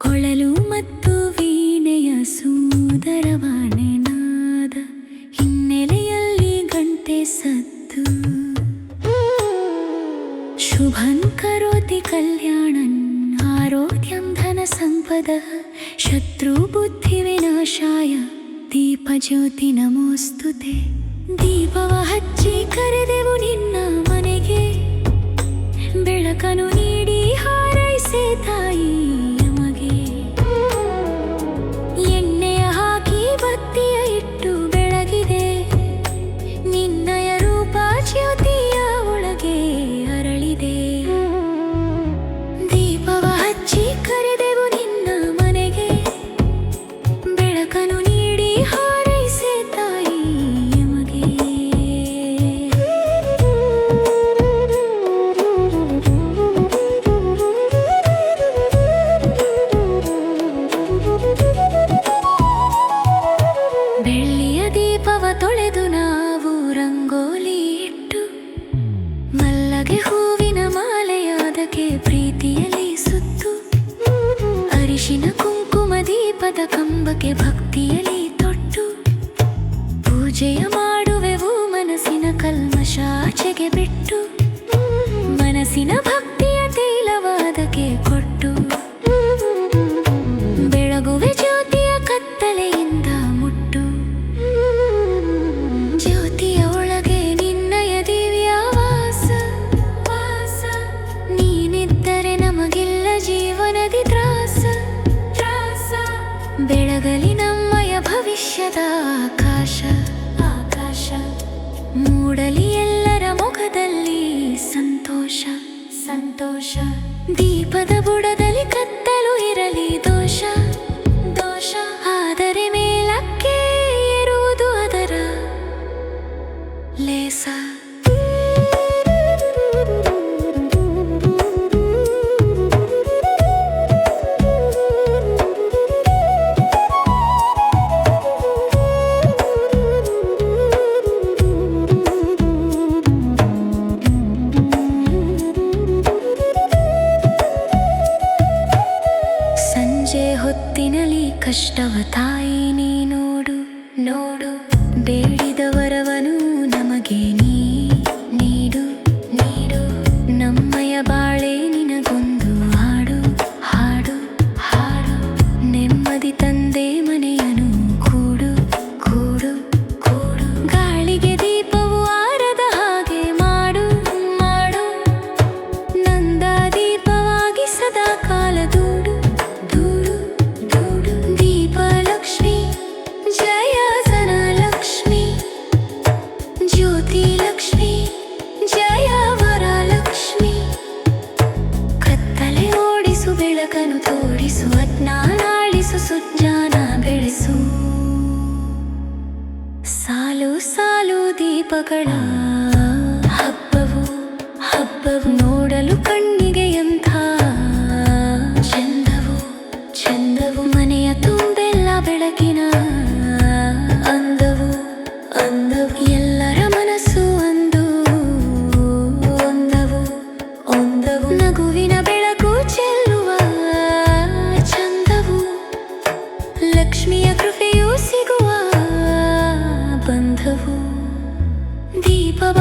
ಕೊಳಲು ಮತ್ತು ವೀಣೆಯ ಸುಂದರವಾಣಿ ನಾದ, ಹಿನ್ನೆಲೆಯಲ್ಲಿ ಗಂಟೆ ಸದ್ದು. ಶುಭಂ ಕರೋತಿ ಕಲ್ಯಾಣಂ ಆರೋಗ್ಯಂ ಧನ ಸಂಪದಃ, ಶತ್ರು ಬುದ್ಧಿ ವಿನಾಶಾಯ ದೀಪಜ್ಯೋತಿ ನಮೋಸ್ತುತೆ. ದೀಪವ ಹಚ್ಚಿ ಕರೆದೆವು ನಿನ್ನ ಮನೆಗೆ, ಬೆಳಕನ್ನು ನೀಡಿ ಹಾರೈಸೆ ತಾಯಿ ನಮಗೆ. ಎಣ್ಣೆಯ ಹಾಕಿ ಬತ್ತಿಯ ಇಟ್ಟು ಬೆಳಗಿದೆ, ನಿನ್ನಯ ರೂಪ ಜ್ಯೋತಿಯ ಒಳಗೆ ಅರಳಿದೆ. ದೀಪವ ಹಚ್ಚಿ ಕರೆದೆವು ನಿನ್ನ ಮನೆಗೆ, ಬೆಳಕನ್ನು ನೀಡಿ ಹಾರೈಸೆ ತಾಯಿ ನಮಗೆ. ಬೆಳ್ಳಿಯ ದೀಪವ ತೊಳೆದು ನಾವು ರಂಗೋಲಿ ಇಟ್ಟು, ಮಲ್ಲಗೆ ಹೂವಿನ ಮಾಲೆಯಾದಕ್ಕೆ ಪ್ರೀತಿಯಲ್ಲಿ ಸುತ್ತು. ಅರಿಶಿನ ಕುಂಕುಮ ದೀಪದ ಕಂಬಕ್ಕೆ ಭಕ್ತಿಯಲ್ಲಿ ತೊಟ್ಟು, ಪೂಜೆಯ ಮಾಡುವೆವು ಮನಸ್ಸಿನ ಕಲ್ಮಶಾಚೆಗೆ ಬಿಟ್ಟು. ಮನಸ್ಸಿನ ಭಕ್ತಿಯ ತೈಲವಾದಕ್ಕೆ ಕೊಟ್ಟು, ಬೆಳಗುವೆ ಜ್ಯೋತಿಯ ಕತ್ತಲೆಯಿಂದ ಮುಟ್ಟು. ಜ್ಯೋತಿಯ ಒಳಗೆ ನಿನ್ನಯ ದಿವ್ಯ ವಾಸ, ನೀನಿದ್ದರೆ ನಮಗಿಲ್ಲ ಜೀವನದಿ ತ್ರಾಸ. ಬೆಳಗಲಿ ನಮ್ಮಯ ಭವಿಷ್ಯದ ಆಕಾಶ, ಮೂಡಲಿ ಎಲ್ಲರ ಮುಖದಲ್ಲಿ ಸಂತೋಷ. ದೀಪದ ಬುಡದಲ್ಲಿ ಕತ್ತಲು ಇರಲಿ ದೋಷ, ಆದರೆ ಮೇಲಕ್ಕೆ ಏರುವುದು ಅದರ ಲೇಸ. ಸಂಜೆ ಹೊತ್ತಿನಲ್ಲಿ ಕಷ್ಟವ ತಾಯಿ ನೀ ನೋಡು, ಬೇಡಿದ ವರವನು ನಮಗೆ ನೀ ನೀಡು. ನಮ್ಮಯ ಬಾಳೆ ನಿನಗೊಂದು ಹಾಡು, ನೆಮ್ಮದಿ ತಂದೆ ಮನೆಯನು ಕೂಡು. ಗಾಳಿಗೆ ದೀಪವು ಆರದ ಹಾಗೆ ಮಾಡು, ನಂದ ದೀಪವಾಗಿ ಸದಾ ಕಾಲ ದೂಡು. ದೀಪಲಕ್ಷ್ಮಿ ಜಯ ಧನಲಕ್ಷ್ಮಿ, ಜ್ಯೋತಿ ಲಕ್ಷ್ಮಿ ಜಯ ವರಲಕ್ಷ್ಮಿ. ಕತ್ತಲೆ ಓಡಿಸು, ಬೆಳಕನ್ನು ತೋರಿಸು, ಅಜ್ಞಾನ ಅಳಿಸು, ಸುಜ್ಞಾನ ಬೆಳೆಸು. ಸಾಲು ಸಾಲು ದೀಪಗಳ ಹಬ್ಬವು ನೋಡಲು ಕಣ್ಣಿಗೆ ಎಂಥ ಚಂದವು. ಮನೆಯ ತುಂಬೆಲ್ಲ ಬೆಳಕಿನ ಅಂದವು. ಎಲ್ಲರ ಮನಸ್ಸು ಒಂದವು. ನಗುವಿನ ಬೆಳಕು ಚೆಲ್ಲುವ ಚಂದವು, ಲಕ್ಷ್ಮಿಯ ಕೃಪೆಯೂ ಸಿಗುವ ಬಂಧವು. ದೀಪವ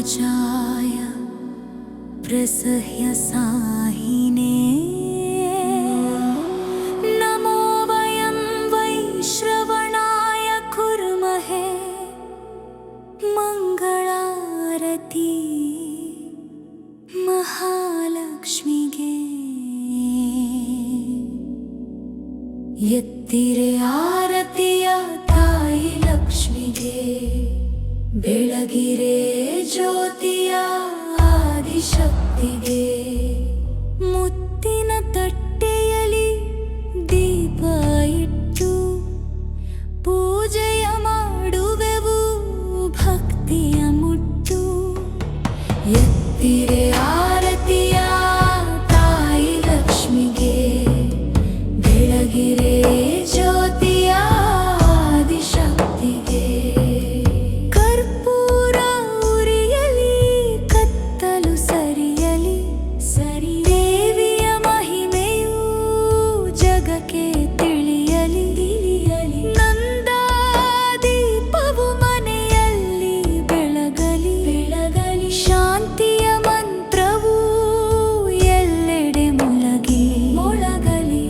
राजाय प्रसह्य साहिने नमो वयं वैश्रवणाय कुर्महे मंगलारती महालक्ष्मीगे ಎತ್ತಿರೆ ಆರತಿಯ ತಾಯಿ ಲಕ್ಷ್ಮಿಗೆ ಬೆಳಗಿರೆ ಜ್ಯೋತಿಯ ಆದಿಶಕ್ತಿಗೆ ಮುತ್ತಿನ ತಟ್ಟೆಯಲ್ಲಿ ದೀಪ ಇಟ್ಟು ಪೂಜೆಯ ಮಾಡುವೆವು ಭಕ್ತಿಯ ಮುಟ್ಟು ಎತ್ತಿರೆ ಆರತಿಯ ತಾಯಿ ಲಕ್ಷ್ಮಿಗೆ ಬೆಳಗಿರೆ ಜ್ಯೋತಿಯ ಆದಿಶಕ್ತಿಗೆ ಕರ್ಪೂರ ಉರಿಯಲಿ ಕತ್ತಲು ಸರಿಯಲಿ ಸರಿ ದೇವಿಯ ಮಹಿಮೆಯು ಜಗಕ್ಕೆ ತಿಳಿಯಲಿ ನಂದಾ ದೀಪವು ಮನೆಯಲ್ಲಿ ಬೆಳಗಲಿ ಶಾಂತಿಯ ಮಂತ್ರವು ಎಲ್ಲೆಡೆ ಮೊಳಗಲಿ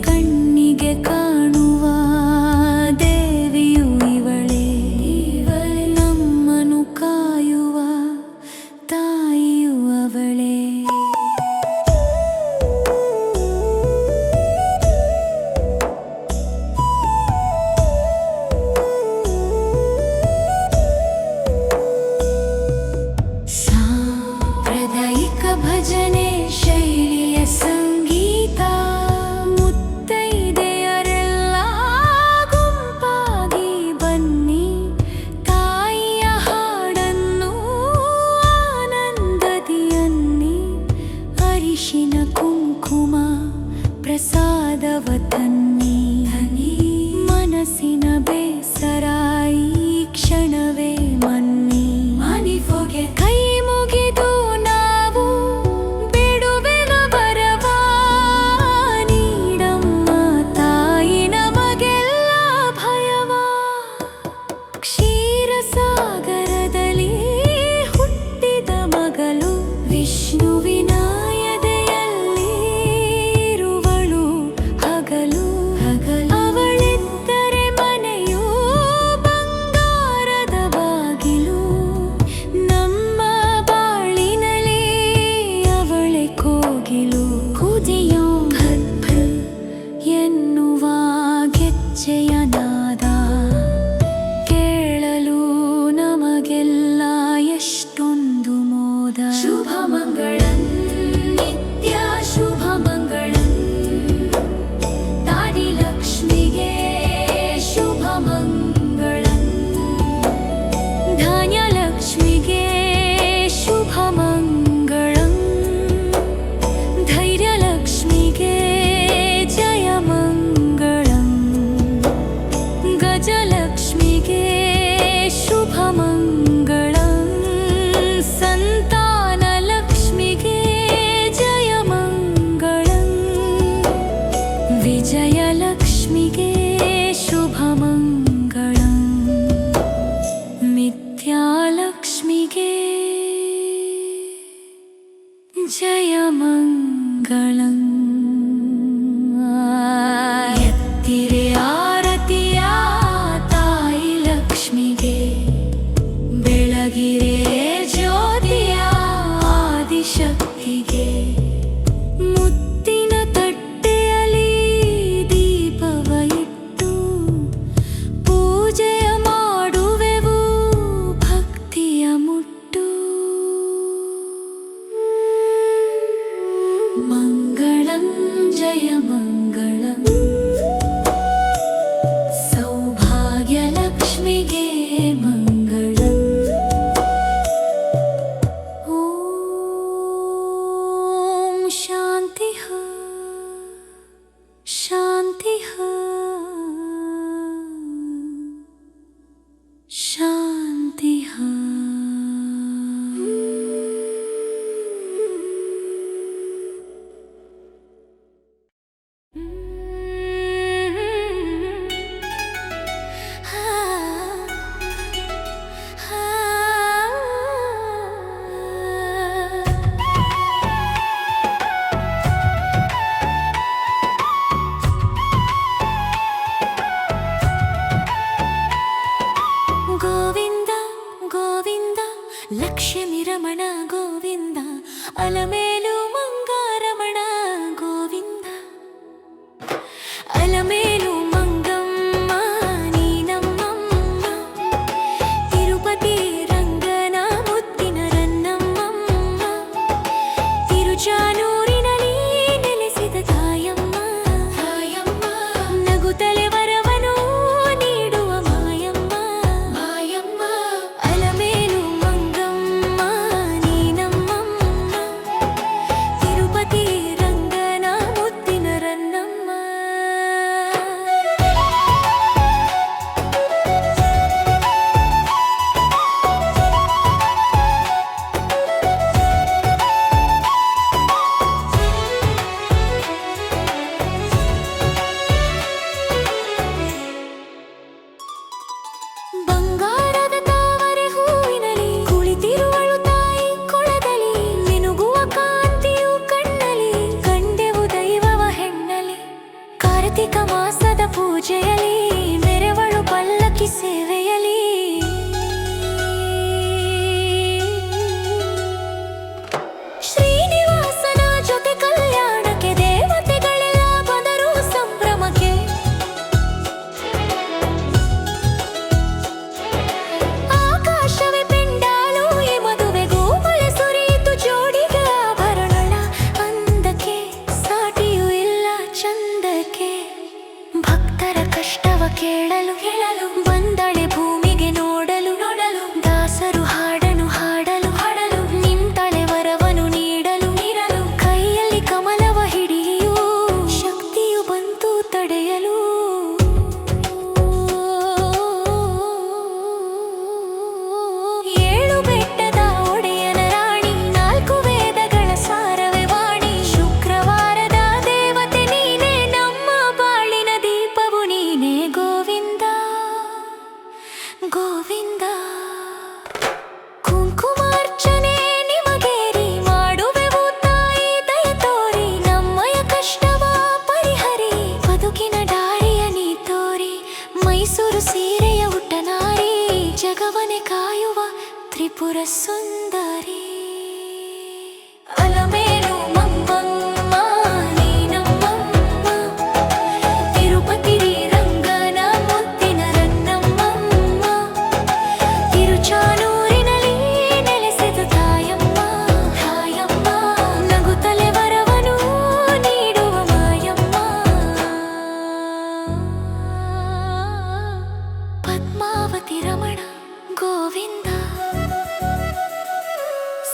ಕಣ್ಣಿಗೆ ಕಾಣುವ ದೇವಿಯು ಇವಳೇ ನಮ್ಮನು ಕಾಯುವ ತಾಯಿಯು ಅವಳೇ ಸಾಂಪ್ರದಾಯಿಕ ಭಜನೆ ಶೈಲಿಯ ಸಂಗೀತ ಮುತ್ತೈದೆಯರೆಲ್ಲ ಗುಂಪಾಗಿ ಬನ್ನಿ ತಾಯಿಯ ಹಾಡನ್ನು ಆನಂದದಿ ಅನ್ನಿ ಅರಿಶಿನ ಕುಂಕುಮ ಪ್ರಸಾದವ ತನ್ನಿ ಮನಸ್ಸಿನ ಬೇಸರ ಈ ಕ್ಷಣವೇ ಮನ್ನಿ ಕೈ ಮುಗಿದು ನಾವು ಬಿಡುವೆನ ಬರವ ನೀಡಮ್ಮ ತಾಯಿ ನಮಗೆಲ್ಲ ಭಯವ ಕ್ಷೀರಸಾಗರದಲ್ಲಿ ಹುಟ್ಟಿದ ಮಗಳು ವಿಷ್ಣುವಿನ ಎದೆಯಲ್ಲಿ ಇರುವಳು ಹಗಲು ಅವಳಿದ್ದರೆ ಮನೆಯು ಬಂಗಾರದ ಬಾಗಿಲು ನಮ್ಮ ಬಾಳಿನಲ್ಲಿ ಅವಳೆ ಕೋಗಿಲು ಕುದಿಯೋ ಭರ್ ಭರ್ ಎನ್ನುವ ಗೆಜ್ಜೆಯ ನಾದ ಕೇಳಲು ನಮಗೆಲ್ಲ ಎಷ್ಟೊಂದು ಮೋದ ಶುಭ ಮಂಗಳಂ ನಿತ್ಯ ಶುಭ ಮಂಗಳಂ ತಾಯಿ ಲಕ್ಷ್ಮಿಗೆ ಶುಭ ಮಂಗಳಂ ಧಾನ್ಯಲಕ್ಷ್ಮಿಗೆ ಶುಭ ಮಂಗಳಂ ಧೈರ್ಯಲಕ್ಷ್ಮಿಗೆ ಜಯ ಮಂಗಳಂ ಗಜಲಕ್ಷ್ಮಿಗೆ ಶುಭ ಮಂಗಳಂ ಸಂತಾನಲಕ್ಷ್ಮಿಗೆ ಜಯ ಮಂಗಳಂ ವಿಜಯಲಕ್ಷ್ಮಿಗೆ ಶುಭ ಮಂಗಳಂ ಮಿಥ್ಯಾಲಕ್ಷ್ಮಿಗೆ ಜಯ ಮಂಗಳಂ ಎತ್ತಿರೆ ಆರತಿಯ ತಾಯಿ ಲಕ್ಷ್ಮಿಗೆ ಬೆಳಗಿರೆ ಜ್ಯೋತಿಯ ಆದಿಶಕ್ತಿಗೆ ಮುತ್ತಿನ ತಟ್ಟೆಯಲ್ಲಿ ದೀಪವ ಇಟ್ಟು ಪೂಜೆಯ ಮಾಡುವೆವು ಭಕ್ತಿಯ ಮುಟ್ಟು ಮಂಗಳಂ ಜಯ ಮಂಗಳಂ ಸೌಭಾಗ್ಯಲಕ್ಷ್ಮಿಗೆ ಮಂಗಳಂ ಓಂ ಶಾಂತಿ ಶಾಂತಿ ಶಾಂತಿ ರಮಣ ಗೋವಿಂದ ಅಲಮೇಲು ಮಂಗಾರಮಣ ಗೋವಿಂದ ಅಲಮೇಲು ಮಂಗಮ್ಮ ನೀನಮ್ಮಮ್ಮ ತಿರುಪತಿ ರಂಗನ ಮುತ್ತಿನ ರನ್ನಮ್ಮಮ್ಮ ತಿರುಚಾನೂರಿನಲ್ಲಿ ನೆಲೆಸಿದ ತಾಯಮ್ಮ ತಾಯಮ್ಮ ನಗುತ್ತಲೆ ವರವನು ನೀಡುವ ಮಾಯಮ್ಮ ಮಾಯಮ್ಮ ಅಲಮೇಲು ಮಂಗಮ್ಮ ನೀನಮ್ಮಮ್ಮ ತಿರುಪತಿ ರಂಗನ ಮುತ್ತಿನ ರನ್ನಮ್ಮ ಬಂಗಾರದ ತಾವರೆ ಹೂವಿನಲ್ಲಿ ಕುಳಿತಿರುವಳು ತಾಯಿ ಕೊಳದಲ್ಲಿ ಮಿನುಗುವ ಕಾಂತಿಯು ಕಣ್ಣಲ್ಲಿ ಕಂಡೆವು ದೈವವ ಹೆಣ್ಣಲಿ ಕಾರ್ತಿಕ ಮಾಸದ ಪೂಜೆಯಲ್ಲಿ ಮೆರೆವಳು ಪಲ್ಲಕ್ಕಿ ಸೇವೆಯಲಿ ಶ್ರೀನಿವಾಸನ ಜೊತೆ ಕಲ್ಯಾಣಕ್ಕೆ ದೇವತೆಗಳೆಲ್ಲ ಬಂದರು ಸಂಭ್ರಮಕ್ಕೆ ಆಕಾಶವೇ ಪೆಂಡಾಲು ಈ ಮದುವೆಗೂ ಮಳೆ ಸುರಿಯಿತು ಜೋಡಿಗೆ ಆಭರಣಗಳ ಅಂದಕ್ಕೆ ಸಾಟಿಯೂ ಇಲ್ಲ ಚಂದಕ್ಕೆ ಭಕ್ತರ ಕಷ್ಟವ ಕೇಳಲು ಬಂದಳೆ ಭೂಮಿಗೆ ನೋಡಲು ದಾಸರು ಹಾಡನು ಹಾಡಲು ನಿಂತಳೆ ವರವನು ನೀಡಲು ಕೈಯಲ್ಲಿ ಕಮಲವ ಹಿಡಿಯು ಶಕ್ತಿಯು ಬಂತು ತಡೆಯಲು ಏಳು ಬೆಟ್ಟದ ಒಡೆಯನ ರಾಣಿ ನಾಲ್ಕು ವೇದಗಳ ಸಾರವೇ ವಾಣಿ ಶುಕ್ರವಾರದ ದೇವತೆ ನೀನೇ ನಮ್ಮ ಬಾಳಿನ ದೀಪವು ನೀನೇ ಗೋವಿಂದ ಗೋವಿಂದ ಕುಂಕುಮಾರ್ಚನೆ ನಿಮಗೇರಿ ಮಾಡುವೆವು ತಾಯಿ ದಯ ತೋರಿ ನಮ್ಮಯ ಕಷ್ಟವ ಪರಿಹರಿ ಬದುಕಿನ ದಾರಿಯ ನೀ ತೋರಿ ಮೈಸೂರು ಸೀರೆಯ ಉಟ್ಟನಾರಿ ಜಗವನೆ ಕಾಯುವ ತ್ರಿಪುರ ಸುಂದರಿ ಅಲಮೇಲು ಮಂಗಮ್ಮ ನೀನಮ್ಮಮ್ಮ ತಿರುಪತಿ ರಂಗನ ಮುತ್ತಿನ ರನ್ನಮ್ಮಮ್ಮ ತಿರುಚಾನೂರಿನಲ್ಲಿ ನೆಲೆಸಿದ ತಾಯಮ್ಮ ತಾಯಮ್ಮ ನಗುತ್ತಲೆ ವರವನು ನೀಡುವ ಮಾಯಮ್ಮ ಪದ್ಮಾವತಿ ರಮಣ ಗೋವಿಂದ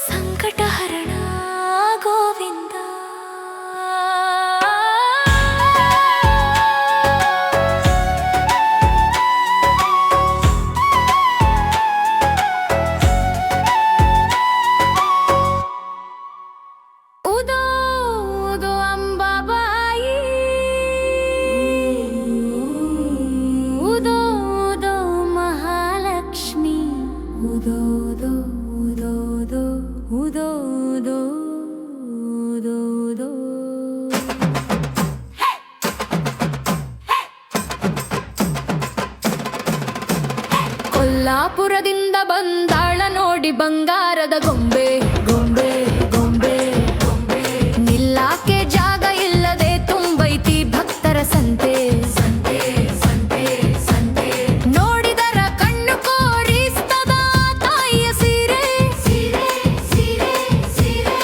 ಸಂಕಟಹರಣ ಗೋವಿಂದ ಉದೋ ಉದೋ ಅಂಬಾಬಾಯಿ ಉದೋ ಉದೋ ಮಹಾಲಕ್ಷ್ಮಿ ಉದೋ ಉದೋ ಉದೋ ಉದೋ ಉದೋ ಉದೋ ಉದೋ ಉದೋ ಕೊಲ್ಲಾಪುರದಿಂದ ಬಂದಾಳ ನೋಡಿ ಬಂಗಾರದ ಗೊಂಬೆ ಗೊಂಬೆ ಗೊಂಬೆ ಗೊಂಬೆ ನಿಲ್ಲಾಕೆ ಜಾಗ ಇಲ್ಲದೆ ತುಂಬೈತಿ ಭಕ್ತರ ಸಂತೆ ಸಂತೆ ಸಂತೆ ಸಂತೆ ನೋಡಿದರ ಕಣ್ಣು ಕೋರಿಸ್ತದ ತಾಯಿಯ ಸೀರೆ ಸೀರೆ ಸೀರೆ ಸೀರೆ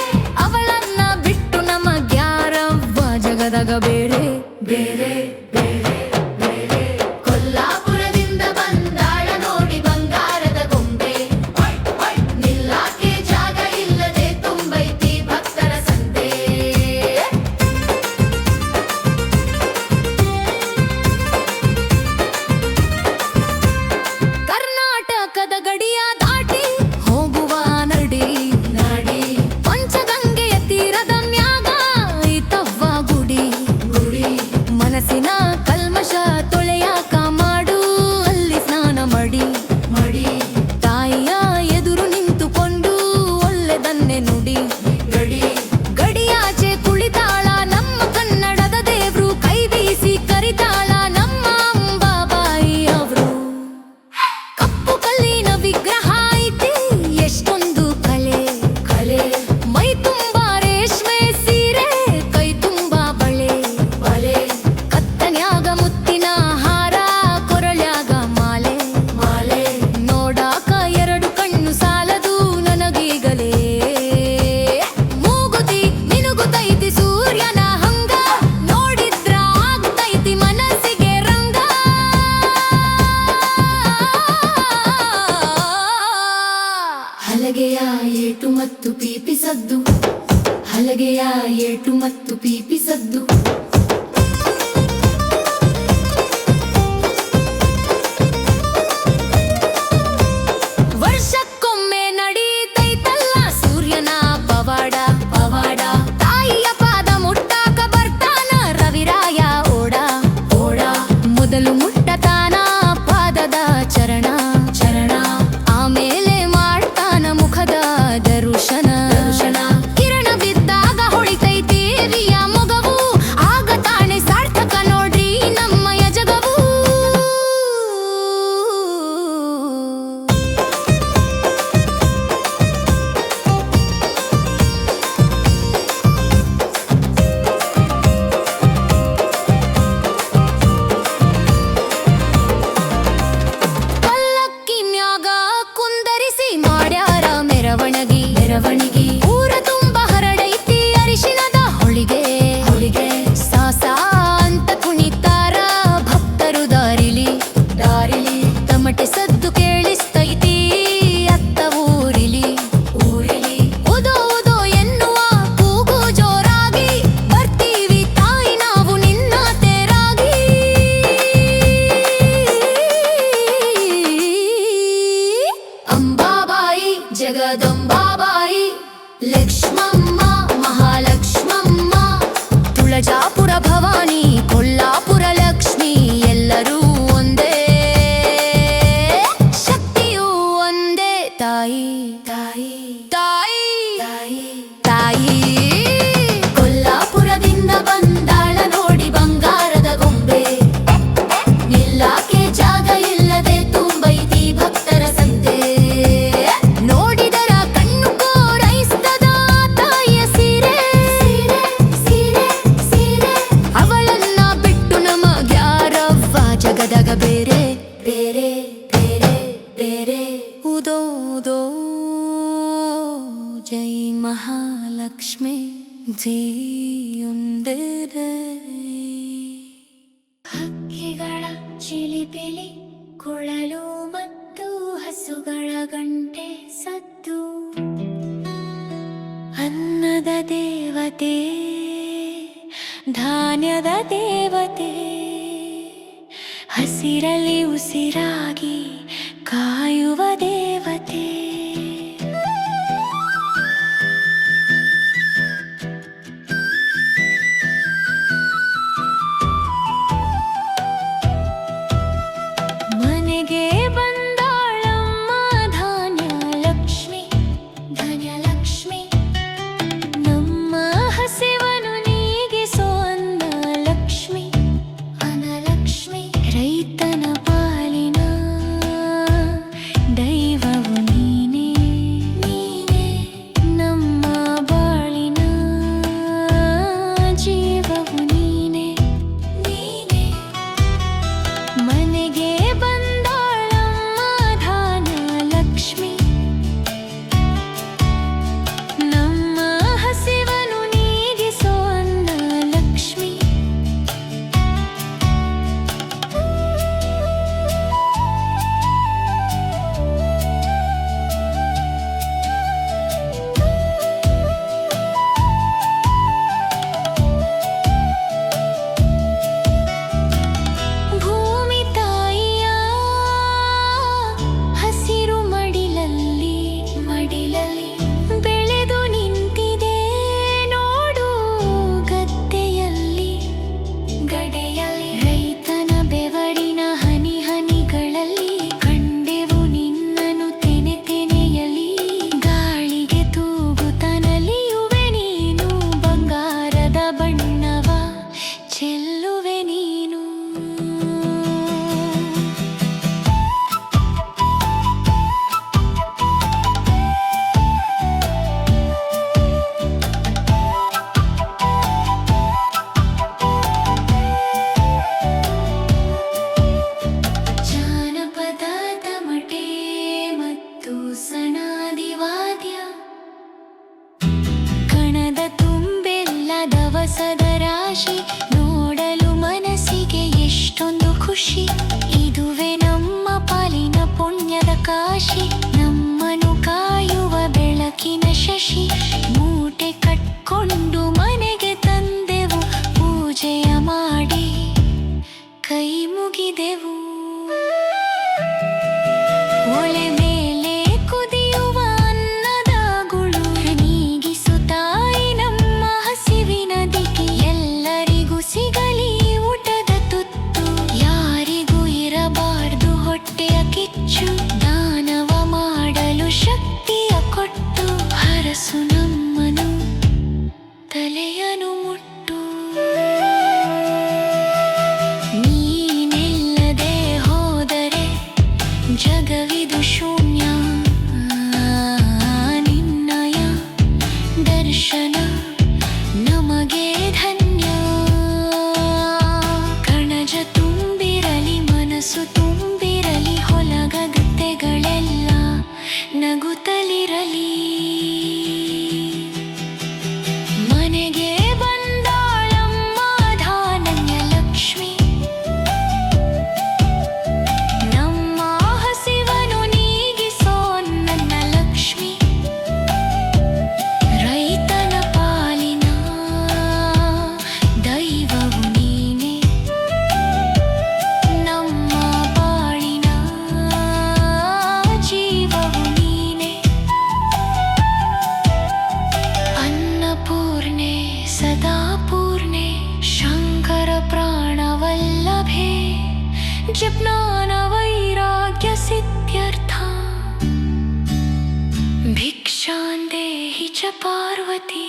ಅವಳನ್ನ ಬಿಟ್ಟು ನಮಗ್ಯಾರವ್ವ ಜಗದಾಗ ಬೇರೆ ಬೇರೆ ಬೇರೆ ಬೇರೆ ಕೊಲ್ಲಾಪುರದಿಂದ ಬಂದಾಳ ನೋಡಿ ಬಂಗಾರದ ಗೊಂಬೆ ನಿಲ್ಲಾಕೆ ಜಾಗ ಸದ್ದು, ಹಲಗೆಯ ಏಟು ಮತ್ತು ಪೀಪಿ ಸದ್ದು. ವರ್ಷಕ್ಕೊಮ್ಮೆ ನಡೀತೈತಲ್ಲ ಸೂರ್ಯನ ಪವಾಡ ಪವಾಡ. ತಾಯಿಯ ಪಾದ ಮುಟ್ಟಾಕ ಬರ್ತಾನ ರವಿರಾಯ ಓಡ ಓಡ. ಮೊದಲು ಮುಟ್ಟತಾನ ಪಾದದ ಚರಣ ಚರಣ, ಆಮೇಲೆ ಮಾಡ್ತಾನ ಮುಖದ ದರ್ಶನ ದರ್ಶನ. ಕಿರಣ ಬಿದ್ದಾಗ ಹೊಳಿತೈತಿ ರಿಯ ಮೊಗವು, ಆಗ ತಾನೆ ಸಾರ್ಥಕ ನೋಡ್ರಿ ನಮ್ಮಯ ಜಗವು. ಪಲ್ಲಕ್ಕಿನ್ಯಾಗ ಕುಂದರಿಸಿ ಮಾಡ್ಯಾರ ಮೆರವಣಿಗೆ ಮೆರವಣಿಗೆ. ಊರ ತುಂಬ ಹರಡೈತಿ ಅರಿಶಿನದ ಹೊಳಿಗೆ ಹೊಳಿಗೆ. ಸಾಸ ಅಂತ ಕುಣಿತಾರ ಭಕ್ತರು ದಾರಿಲಿ ದಾರಿಲಿ. ತಮಟೆ ಸದ್ದು ಕೇಳಿಸ್ತೈತಿ ಅತ್ತ ಊರಿಲಿ ಊರಿಲಿ. ಉದೋ ಉದೋ ಎನ್ನುವ ಕೂಗು ಜೋರಾಗಿ, ಬರ್ತೀವಿ ತಾಯಿ ನಾವು ನಿನ್ನ ತೇರಾಗಿ. ಅಂಬಾಬಾಯಿ ಜಗದಂಬಾಬಾಯಿ, ಲಕ್ಷ್ಮಮ್ಮ ಮಹಾಲಕ್ಷ್ಮಮ್ಮ. ತುಳಜಾಪುರ ಭವಾನಿ ಕೊಲ್ಲಾಪುರ ಲಕ್ಷ್ಮಿ, ಎಲ್ಲರೂ ಒಂದೇ ಶಕ್ತಿಯೂ ಒಂದೇ. ತಾಯಿ ತಾಯಿ ತಾಯಿ ತಾಯಿ ತಾಯಿ. ಕೊಲ್ಲಾಪುರದಿಂದ ಬಂದಾಳ ನೋಡಿ ಬಂಗಾರದ ಗೊಂಬೆ, ನಿಲ್ಲಾಕೆ ಜಾಗ ಇಲ್ಲದೆ ತುಂಬೈತಿ ಭಕ್ತರ ಸಂತೆ. ನೋಡಿದರ ಕಣ್ಣು ಕೋರೈಸ್ತದ ತಾಯಿಯ ಸೀರೆ ಸೀರೆ ಸೀರೆ. ಅವಳನ್ನ ಬಿಟ್ಟು ನಮಗ್ಯಾರವ್ವ ಜಗದಾಗ ಬೇರೆ ಬೇರೆ ಬೇರೆ ಬೇರೆ. ಉದೋ ಉದೋ ಜೈ ಮಹಾಲಕ್ಷ್ಮಿ ಜೀಯೊಂದರೆ. ಹಕ್ಕಿಗಳ ಚಿಲಿಪಿಲಿ ಕೊಳಲು ಮತ್ತು ಹಸುಗಳ ಗಂಟೆ ಸದ್ದು. ಅನ್ನದ ದೇವತೆ ಧಾನ್ಯದ ದೇವತೆ, ಹಸಿರಲ್ಲಿ ಉಸಿರಾಗಿ ಕಾಯುವ ದೇವತೆ. ಮನೆಗೆ ಬಂದಾಳಮ್ಮ ಧಾನ್ಯ ಲಕ್ಷ್ಮಿ ಧಾನ್ಯ ಲಕ್ಷ್ಮಿ. ನಮ್ಮ ಹಸಿವನು ನೀಗಿಸೋ ಅನ್ನ ಲಕ್ಷ್ಮಿ ಅನಲಕ್ಷ್ಮಿ. ರೈತನ ಪಾಲಿನ ದೈವವು ನೀನೇ ನೀನೇ, ನಮ್ಮ ಬಾಳಿನ ಜೀವವು ನೀನೇ ನೀನೇ. ಮನೆಗೆ ಬಂದಾಳಮ್ಮ ಧಾನ್ಯ ಲಕ್ಷ್ಮಿ, ನಮ್ಮ ಹಸಿವನು ನೀಗಿಸೋ ಅನ್ನ ಲಕ್ಷ್ಮಿ. ಭೂಮಿ ತಾಯಿಯ ಹಸಿರು ಮಡಿಲಲ್ಲಿ ಮಡಿಲಲ್ಲಿ ಬೆಳೆದು ನಿಂತಿದೆ ನೋಡು ಗದ್ದೆಯಲ್ಲಿ ಗಡೆಯಲ್ಲಿ. ರೈತನ ಬೆವರಿನ ಹನಿ ಹನಿಗಳಲ್ಲಿ ಕಂಡೆವು ನಿನ್ನನು ತೆನೆ ತೆನೆಯಲಿ. ಗಾಳಿಗೆ ತೂಗುತ್ತನಲಿಯುವೆ ನೀನು, ಬಂಗಾರದ ಬಣ್ಣವ ಚೆಲ್ಲುವೆ ನೀನು. ಜಾನಪದ ತಮಟೆ ಮತ್ತು ಸನಾದಿ ವಾದ್ಯ, ಕಣದ ತುಂಬೆಲ್ಲ ದವಸದ ರಾಶಿ. ನೋಡಲು ಮನಸ್ಸಿಗೆ ಎಷ್ಟೊಂದು ಖುಷಿ, ಇದುವೆ ನಮ್ಮ ಪಾಲಿನ ಪುಣ್ಯದ ಕಾಶಿ. ನಮ್ಮನು ಕಾಯುವ ಬೆಳಕಿನ ಶಶಿ. ಒಲೆ ಮೇಲೆ ಕುದಿಯುವ ಅನ್ನದ ಗುಳು ನೀಗಿಸುತ್ತಾಯಿ ನಮ್ಮ ಹಸಿವಿನ ದಿಕ್ಕಿ. ಎಲ್ಲರಿಗೂ ಸಿಗಲಿ ಊಟದ ತುತ್ತು, ಯಾರಿಗೂ ಇರಬಾರ್ದು ಹೊಟ್ಟೆಯ ಕಿಚ್ಚು. ದಾನವ ಮಾಡಲು ಶಕ್ತಿಯ ಕೊಟ್ಟು ಹರಸು ನಮ್ಮನು ತಲೆಯನು ಮುಟ್ಟು. ನೀನಿಲ್ಲದೆ ಹೋದರೆ ಜಗವಿದು ಶೂನ್ಯ, ನಿನ್ನಯ ದರ್ಶನ ನಮಗೆ ಧನ್ಯ. ಕಣಜ ತುಂಬಿರಲಿ ಮನಸ್ಸು ತುಂಬಿರಲಿ, ಹೊಲಗದ್ದೆಗಳೆಲ್ಲ ನಗುತ್ತಲಿರಲಿ. ಮನೆಗೆ ಬಂದಾಳಮ್ಮ ಧಾನ್ಯ ಲಕ್ಷ್ಮಿ, ನಮ್ಮ ಹಸಿವನು ನೀಗಿಸೋ ನನ್ನ ಲಕ್ಷ್ಮಿ. ರೈತನ ಪಾಲಿನ ದೈವವು ನೀನೆ, ನಮ್ಮ ಬಾಳಿನ ಜೀವವು ನೀನೆ. ಅನ್ನಪೂರ್ಣೆ ಸದಾ ಪೂರ್ಣೆ, ಶಂಕರ ಪ್ರಾಣವಲ್ಲಭೆ. ಜ್ಞಾನ ವೈರಾಗ್ಯ ಸಿದ್ಧ್ಯರ್ಥ, ಭಿಕ್ಷಾಂದೇಹಿ ಚ ಪಾರ್ವತಿ.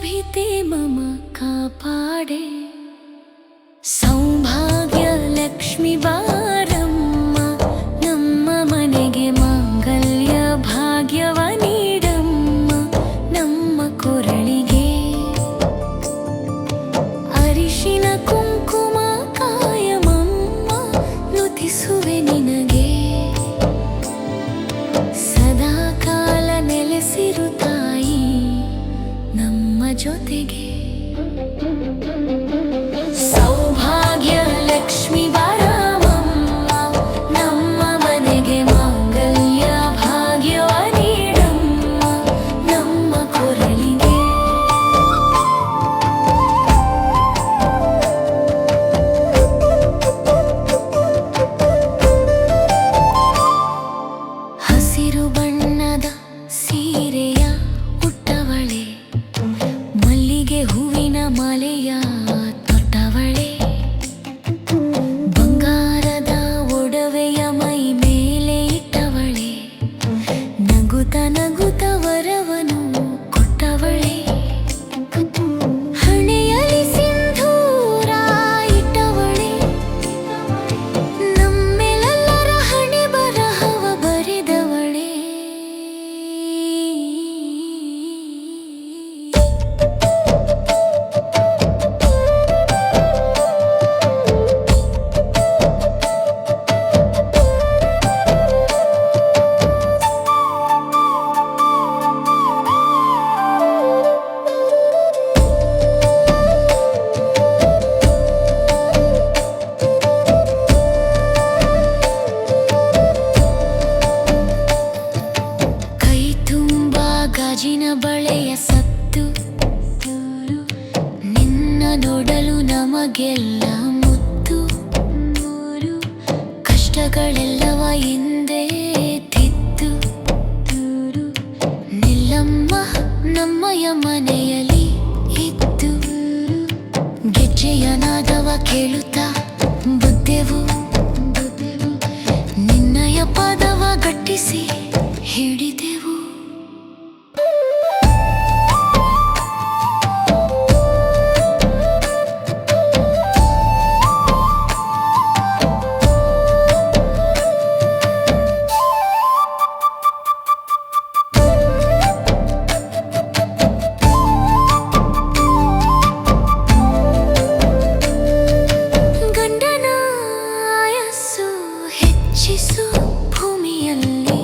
ಶೋಭಿತೆ ಮಮ ಕಾಪಾಡೆ ಸೌಭಾಗ್ಯ ಲಕ್ಷ್ಮಿ ಬಾರಮ್ಮ ನಮ್ಮ ಮನೆಗೆ ಮಾಂಗಲ್ಯ ಭಾಗ್ಯವ ನೀಡಮ್ಮ ನಮ್ಮ ಕೊರಳಿಗೆ ಅರಿಶಿನ ಕುಂಕುಮ ಕಾಯಮಮ್ಮ ನುತಿಸುವೆ ನಿನಗೆ ಸದಾ ಕಾಲ ನೆಲೆಸಿರು ತಾಯಿ ನಮ್ಮ ಜೊತೆಗೆ ಸೌಭಾಗ್ಯ ಲಕ್ಷ್ಮಿ ಬಾರಮಮ್ಮ ನಮ್ಮ ಮನೆಗೆ ಮಾಂಗಲ್ಯ ಭಾಗ್ಯವ ನೀಡಮ್ಮ ನಮ್ಮ ಕೊರಳಿಗೆ ಹಸಿರು ಬಣ್ಣದ ಸೀರೆಯ ಉಟ್ಟವಳೆ ಮಲ್ಲಿಗೆ ಹೂವಿನ ಮಾಲೆಯ ತೊಟ್ಟವಳೆ ಬಂಗಾರದ ಒಡವೆಯ ಮೈ ಮೇಲೆ ಇಟ್ಟವಳೆ ನಗುತ್ತ ನಗುತ್ತ ವರವನು ಕೊಟ್ಟವಳೆ ಹಣೆಯಲ್ಲಿ ಸಿಂಧೂರ ಇಟ್ಟವಳೆ ನಮ್ಮೆಲ್ಲರ ಹಣೆ ಬರಹವ ಬರೆದವಳೆ ಕೈ ತುಂಬಾ ಗಾಜಿನ ಬಳೆಯ ಸತ್ತು ನಿನ್ನ ನೋಡಲು ನಮಗೆಲ್ಲ ಮುತ್ತು ಕಷ್ಟಗಳೆಲ್ಲವ ಹಿಂದೆ ತಿದ್ದು ನಿಲ್ಲಮ್ಮ ನಮ್ಮಯ ಮನೆಯಲ್ಲಿ ಇದ್ದು ಗೆಜ್ಜೆಯ ನಾದವ ಕೇಳುತ್ತಾ ಬುದ್ದೆವು ನಿನ್ನಯ ಪದವ ಗಟ್ಟಿಸಿ ಹಿಡಿದೆವು ಗಂಡನ ಆಯಸ್ಸು ಹೆಚ್ಚಿಸು ಭೂಮಿಯಲ್ಲಿ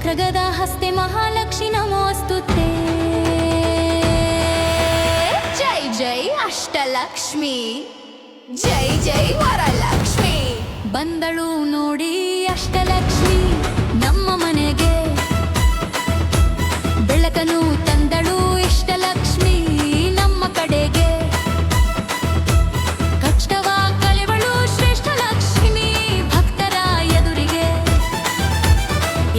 चक्रगदा हस्ते महालक्ष्मी नमोस्तुते। जय जय अष्टलक्ष्मी, जय जय वरलक्ष्मी। ಬಂದಳು ನೋಡಿ ಅಷ್ಟಲಕ್ಷ್ಮಿ ನಮ್ಮ ಮನೆಗೆ, ಬೆಳಕನ್ನು ತಂದಳು ಇಷ್ಟಲಕ್ಷ್ಮಿ ನಮ್ಮ ಕಡೆಗೆ. ಕಷ್ಟವ ಕಳೆವಳು ಶ್ರೇಷ್ಠ ಲಕ್ಷ್ಮಿ ಭಕ್ತರ ಎದುರಿಗೆ.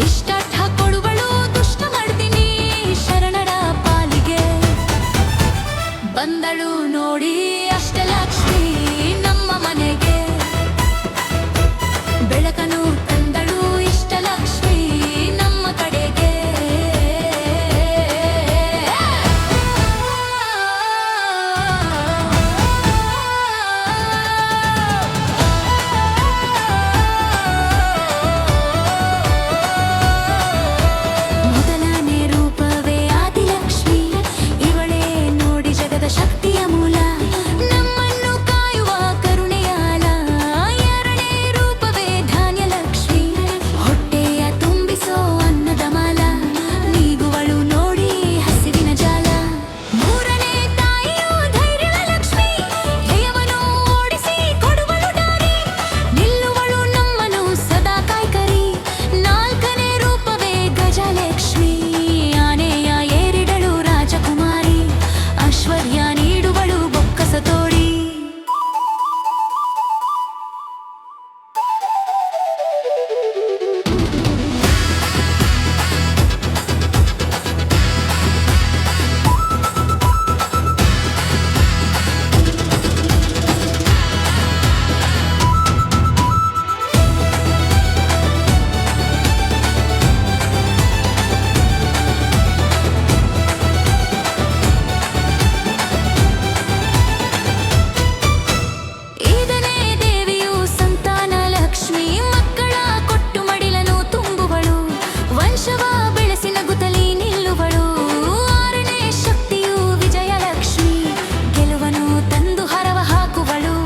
ಇಷ್ಟಾರ್ಥ ಕೊಡುವಳು ದುಷ್ಟ ಮಾಡ್ತೀನಿ ಶರಣರ ಪಾಲಿಗೆ. ಬಂದಳು ನೋಡಿ ಅಷ್ಟಲಕ್ಷ್ಮಿ ನಮ್ಮ ಮನೆಗೆ, ಬೆಳಕನ್ನು ತಂದಳು ಇಷ್ಟಲಕ್ಷ್ಮಿ ನಮ್ಮ ಕಡೆಗೆ. ಮೊದಲನೇ ರೂಪವೇ ಆದಿಲಕ್ಷ್ಮಿ, ಇವಳೇ ನೋಡಿ ಜಗದ ಶಕ್ತಿಯ ಮೂಲ, ನಮ್ಮನ್ನು ಕಾಯುವ ಕರುಣೆಯ ಆಲ. ಎರಡನೇ ರೂಪವೇ ಧಾನ್ಯಲಕ್ಷ್ಮಿ, ಹೊಟ್ಟೆಯ ತುಂಬಿಸೋ ಅನ್ನದ ಮಾಲ, ನೀಗುವಳು ನೋಡಿ ಹಸಿರಿನ ಜಾಲ. ಮೂರನೇ ತಾಯಿಯು ಧೈರ್ಯದ ಲಕ್ಷ್ಮಿ, ಭಯವನ್ನು ಓಡಿಸಿ ಕೊಡುವಳು ದಾರಿ, ನಿಲ್ಲುವಳು ನಮ್ಮನ್ನು ಸದಾ ಕಾಯ್ಕರಿ. ನಾಲ್ಕನೇ ರೂಪವೇ ಗಜಲಕ್ಷ್ಮಿ, ಆನೆಯ ಏರಿಡಳು ರಾಜಕುಮಾರಿ, ಐಶ್ವರ್ಯ ನೀಡುವಳು ಬೊಕ್ಕಸ ತೋಡಿ. ಐದನೇ ದೇವಿಯು ಸಂತಾನ ಲಕ್ಷ್ಮಿ, ಮಕ್ಕಳ ಕೊಟ್ಟು ಮಡಿಲನು ತುಂಬುವಳು, ವಂಶವ ಬೆಳೆಸಿ ನಗುತ್ತಲಿ ನಿಲ್ಲುವಳು. ಆರನೇ ಶಕ್ತಿಯು ವಿಜಯಲಕ್ಷ್ಮಿ, ಗೆಲುವನು ತಂದು ಹರವ ಹಾಕುವಳು,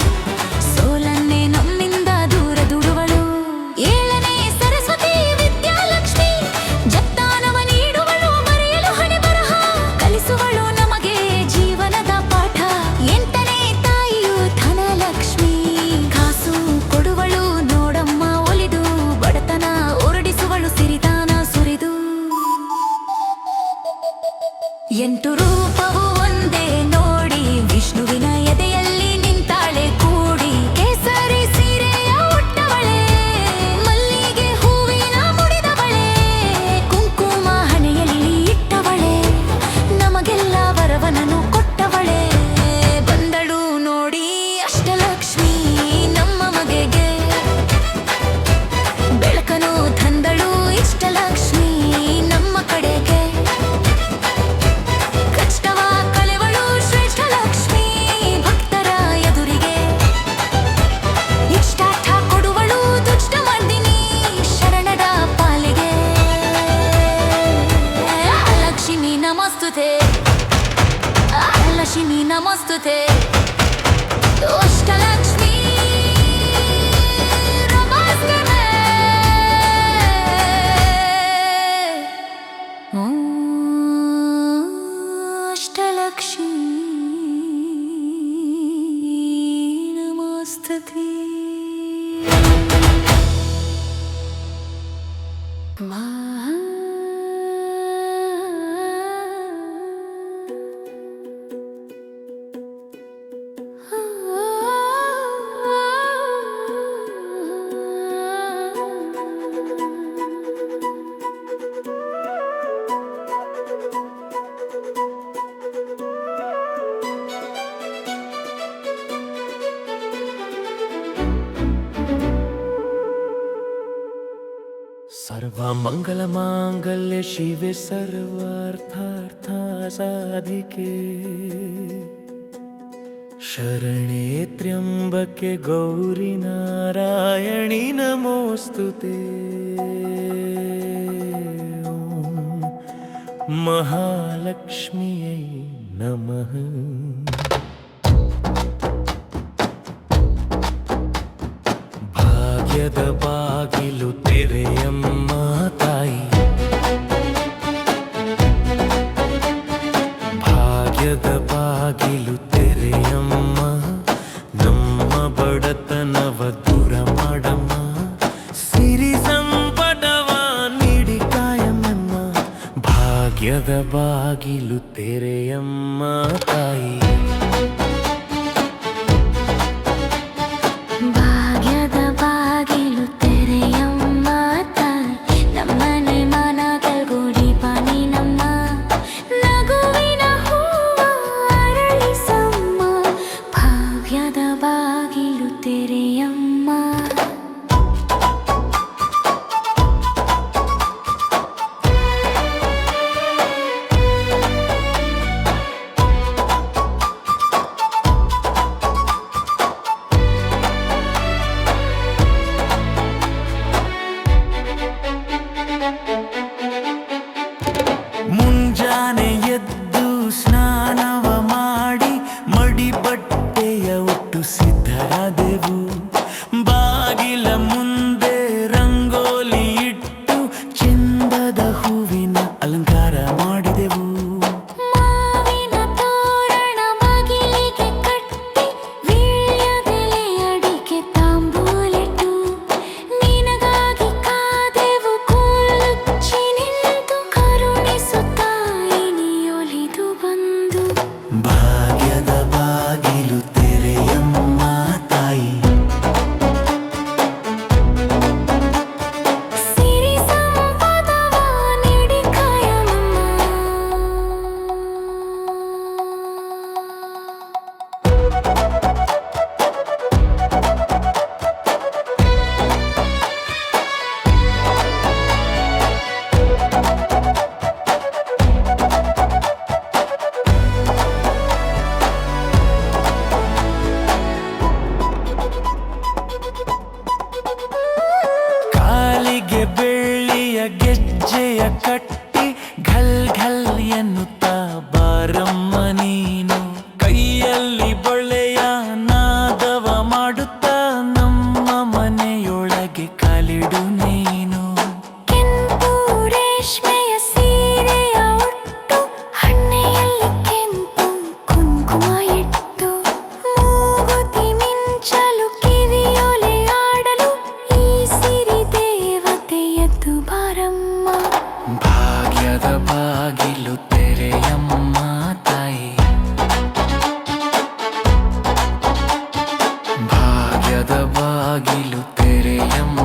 ಸೋಲನ್ನೇ ನಮ್ಮಿಂದ ದೂರ ದುಡುವಳು. ಏಳನೇ ಸರಸ್ವತಿ ವಿದ್ಯಾಲಕ್ಷ್ಮಿ, ಜಪ್ತಾನವ ನೀಡುವಳು, ಮರೆಯಲು ಹಣೆ ಬರಹ ಕಲಿಸುವಳು ನಮಗೆ ಜೀವನದ ಪಾಠ. ಎಂಟನೇ ತಾಯಿಯು ಧನಲಕ್ಷ್ಮಿ, ಕಾಸು ಕೊಡುವಳು ನೋಡಮ್ಮ ಒಲಿದು, ಬಡತನ ಓರಡಿಸುವಳು ಸಿರಿತಾನ ಸುರಿದು. ಎಂಟು ರೂಪವು ಒಂದೇ ನೋಡಿ, ವಿಷ್ಣುವಿನ ಎದೆಯಲ್ಲಿ ನಿಂತಾಳೆ ಕೂಡಿ, ಕೇಸರಿ ಸೀರೆಯ ಉಟ್ಟವಳೆ, ಮಲ್ಲಿಗೆ ಹೂವಿನ ಮುಡಿದವಳೆ, ಕುಂಕುಮ ಹಣೆಯಲ್ಲಿ ಇಟ್ಟವಳೆ, ನಮಗೆಲ್ಲ ವರವನನು ಕೊಟ್ಟವಳೆ. ಬಂದಳು ನೋಡಿ ಅಷ್ಟಲಕ್ಷ್ಮಿ ನಮ್ಮ ಮಗೆಗೆ, ಬೆಳಕನು ತಂದಳು ಇಷ್ಟಲಕ್ಷ್ಮಿ ನಮ್ಮ ಕಡೆಗೆ. ಕಷ್ಟವ ಕಳೆವಳು ಶ್ರೇಷ್ಠ ಲಕ್ಷ್ಮಿ ಭಕ್ತರ ಎದುರಿಗೆ. ಇಷ್ಟಾರ್ಥ ಕೊಡುವಳು ದುಷ್ಟ ಮರ್ದಿನಿ ಶರಣರ ಪಾಲಿಗೆ. ಲಕ್ಷ್ಮಿ ನಮಸ್ತುತೆ, ಲಕ್ಷ್ಮಿ ನಮಸ್ತುತೆ. ಅಷ್ಟಲಕ್ಷ್ಮಿ ನಮಸ್ತುತೆ. ಅಷ್ಟಲಕ್ಷ್ಮಿ ನಮಸ್ತುತೆ. सर्वमङ्गलमाङ्गल्ये शिवे सर्वार्थासाधिके शरणे त्र्यम्बके गौरी नारायणि नमोऽस्तुते। ॐ महालक्ष्म्यै नमः। ಭಾಗ್ಯದ ಬಾಗಿಲು ತೆರೆಯಮ್ಮ ತಾಯಿ, ಬಡತನವ ದೂರ ಮಾಡಮ್ಮ, ಸಿರಿ ಸಂಪದವ ನೀಡಿ ಕಾಯಮ್ಮ, ಭಾಗ್ಯದ ಬಾಗಿಲು ತೆರೆಯಮ್ಮ ತಾಯಿ. ಭಾಗ್ಯದ ಬಾಗಿಲು ತೆರೆಯಮ್ಮ ತಾಯಿ, ನಮ್ಮನೆ ಮನದಲ್ಗೂ ದೀಪ ನೀನಮ್ಮ, ನಗುವಿನ ಹೂವ ಅರಳಿಸಮ್ಮ, ಭಾಗ್ಯದ ಬಾಗಿಲು ತೆರೆಯಮ್ಮ. ಮುಂಜಾನೆ ಎದ್ದು ಸ್ನಾನವ ಮಾಡಿ ಮಡಿ ಬಟ್ಟೆಯ ಒಟ್ಟು ಸಿದ್ಧರಾದೆವು, ಬಾಗಿಲ ಮುಂದೆ ರಂಗೋಲಿ ಇಟ್ಟು ಚೆಂದದ ಹೂವಿನ ಅಲಂಕಾರ ಮಾಡಿದೆವು. ಮಾವಿನ ತೋರಣ ಬಾಗಿಲಿಗೆ ಕಟ್ಟಿ ವೀಳ್ಯದೆಲೆ ಅಡಿಕೆ ತಾಂಬೂಲಿಟ್ಟು, ನಿನಗಾಗಿ ಕಾದೆವು ಕೂಲುಚ್ಚಿ ನಿಂತು, ಕರುಣಿಸು ತಾಯಿ ನೀ ಒಲಿದು ಬಂದು. ಭಾಗ್ಯದ ಬಾಗಿಲು ತೆರೆಯಮ್ಮ ತಾಯಿ, ಸಿರಿ ಸಂಪದವ ನೀಡಿ ಕಾಯಮ್ಮ. ಕಾಲಿಗೆ ಬೆಳ್ಳಿಯ ಗೆಜ್ಜೆಯ ಕಟ್ಟಿ ಘಲ್ ಘಲ್ ಎನ್ನುತ್ತಾ ಬಾರಮ್ಮ ನೀನು, ಕೈಯಲ್ಲಿ ಬಳೆಯ ನಾದವ ಮಾಡುತ್ತಾ ನಮ್ಮ ಮನೆಯೊಳಗೆ ಕಾಲಿಡು ನೀನು. ಕೆಂಪು ರೇಷ್ಮೆಯ ಸೀರೆಯ ಉಟ್ಟು, ಹಣ್ಣೆಯಲ್ಲಿ ಕೆಂಪು ಕುಂಕುಮ ಇಟ್ಟು, ಮೂಗುತಿ ಮಿಂಚಲು ಕಿವಿಯೊಲೆ ಆಡಲು, ಈ ಸಿರಿ ದೇವತೆ ಎದ್ದು ಬಾರಮ್ಮ. ಭಾಗ್ಯದ ಬಾಗಿಲು ತೆರೆಯಮ್ಮ ತಾಯಿ, ಭಾಗ್ಯದ ಬಾಗಿಲು ತೆರೆಯಮ್ಮ.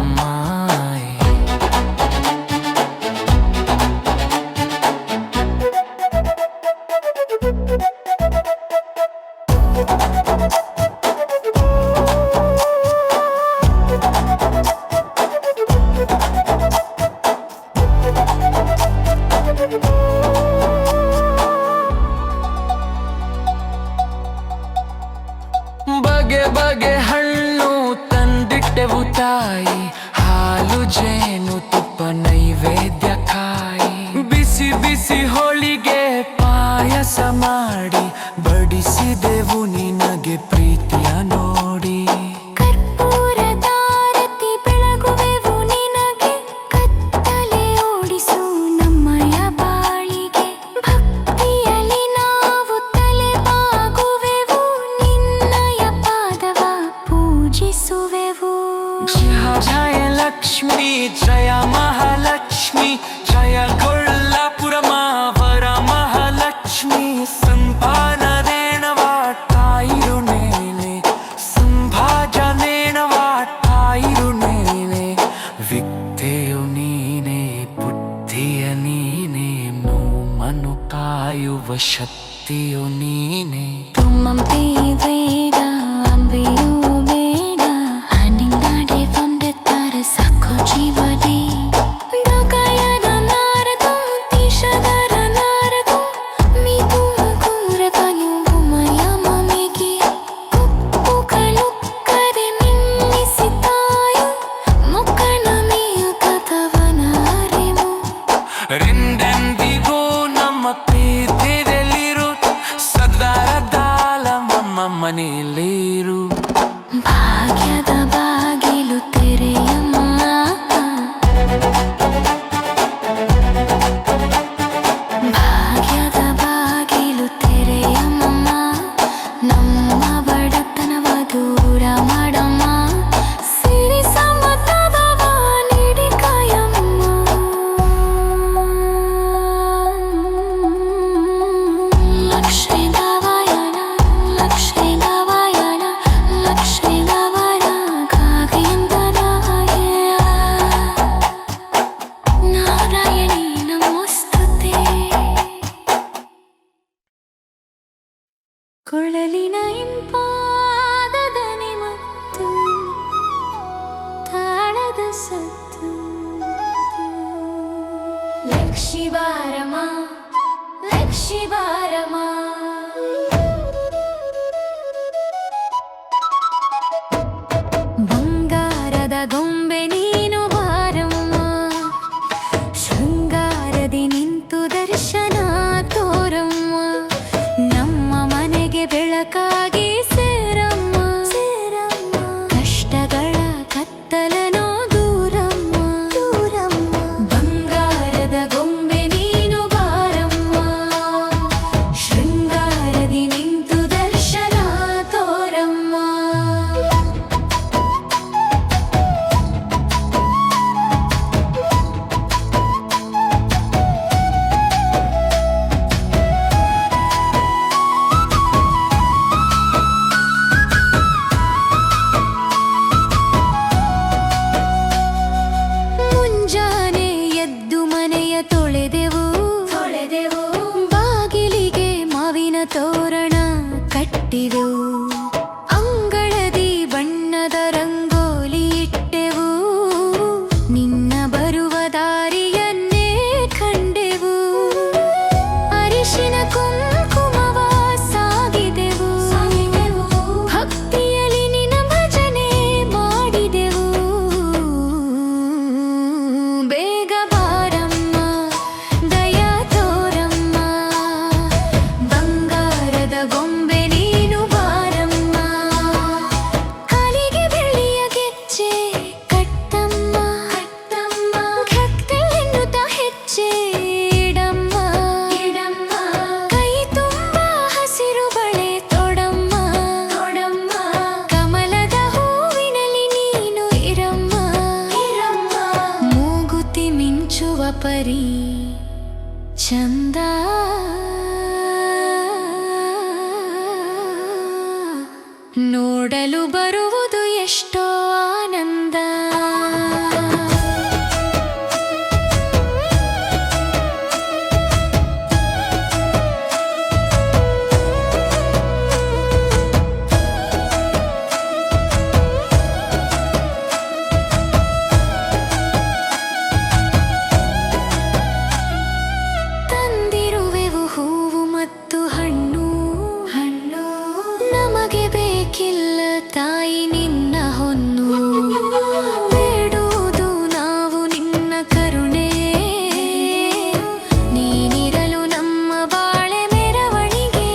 ಬಗೆ ಬಗೆ ಹಣ್ಣು ತಂದಿಟ್ಟೆವು ತಾಯಿ, ಹಾಲು ಜೇನು ತುಪ್ಪ ನೈವೇದ್ಯ ಕಾಯಿ, ಬಿಸಿ ಬಿಸಿ ಹೋಳಿಗೆ ಪಾಯಸ ಮಾಡಿ ಬಡಿಸಿದೆವು ನಿನಗೆ ಪ್ರೀತಿಯ ನೋಡಿ. ಕರ್ಪೂರದಾರತಿ ಬೆಳಗುವೆವು ನಿನಗೆ, ಕತ್ತಲೆ ಓಡಿಸು ನಮ್ಮಯ ಬಾಳಿಗೆ, ಭಕ್ತಿಯಲ್ಲಿ ನಾವು ತಲೆ ಬಾಗುವೆವು, ನಿನ್ನಯ ಪಾದವ ಪೂಜಿಸುವೆವು. ಜಯ ಲಕ್ಷ್ಮಿ ಜಯ ಮಹಾಲಕ್ಷ್ಮಿ, ಜಯ ಕೊಲ್ಲಾಪುರ ಮಾವರ ಮಹಾಲಕ್ಷ್ಮಿ, ಸಂಭಾಜನೇನವ ತಾಯಿರು ನೇನೆ, ಸಂಭಾಜನೇನವ ತಾಯಿರು ನೇನೆ, ವಿದ್ಯೆಯು ನೀನೆ ಬುದ್ಧಿಯ ನೀನೆ, ನೋಮನು ಕಾಯುವ ಶಕ್ತಿಯು ನೀನೆ. ತುಮ್ಮಂಪಿ ಬೇಡ ಅಂಬೆಯೂ ಬೇಡ, ಹಣ್ಣಿಂದಾಡೆ ಬಂದೆತ್ತಾರೆ ಸಾಕು ಜೀವನೇ, ದೊಗಯದ ನಾರದು ಬರೀ ಚಂದ. ನೋಡಲು ಬರುವುದು ಎಷ್ಟೋ ಆನಂದ. ತಂದಿರುವೆವು ಹೂವು ಮತ್ತು ಹಣ್ಣು, ನಮಗೆ ಬೇಕಿಲ್ಲ ತಾಯಿ ನಿನ್ನ ಹೊನ್ನು. ಬೇಡುವುದು ನಾವು ನಿನ್ನ ಕರುಣೆ, ನೀನಿರಲು ನಮ್ಮ ಬಾಳೆ ಮೆರವಣಿಗೆ.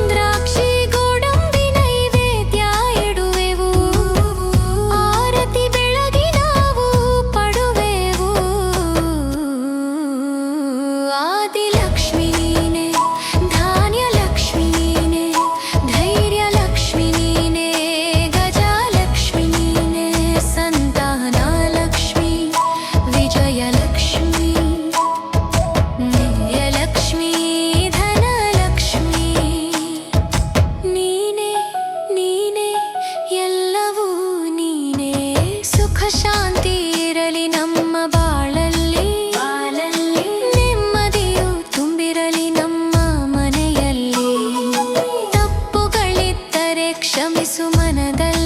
ದ್ರಾಕ್ಷಿ ಗೋಡಂಬಿ ನೈವೇದ್ಯ ಇಡುವೆವು, ಆರತಿ ಬೆಳಗಿ ನಾವು ಪಡುವೆವು. ಆದಿಲಕ್ಷ್ಮಿ ನೀನೆ, ಧಾನ್ಯಲಕ್ಷ್ಮಿ ನೀನೆ, ಧೈರ್ಯಲಕ್ಷ್ಮಿ ನೀನೆ, ಗಜಲಕ್ಷ್ಮಿ ನೀನೆ, ಸಂತಾನಲಕ್ಷ್ಮಿ, ವಿಜಯಲಕ್ಷ್ಮಿ, ನೇಯಲಕ್ಷ್ಮಿ, ಧನಲಕ್ಷ್ಮಿ. ನೀನೆ ನೀನೆ ಎಲ್ಲವೂ ನೀನೆ. ಸುಖ ಶಾಂತಿ ಇರಲಿ ನಮ್ಮ ಬಾಳಲ್ಲಿ, ನೆಮ್ಮದಿಯು ತುಂಬಿರಲಿ ನಮ್ಮ ಮನೆಯಲ್ಲಿ. ತಪ್ಪುಗಳಿದ್ದರೆ ಕ್ಷಮಿಸು ಮನದಲ್ಲಿ.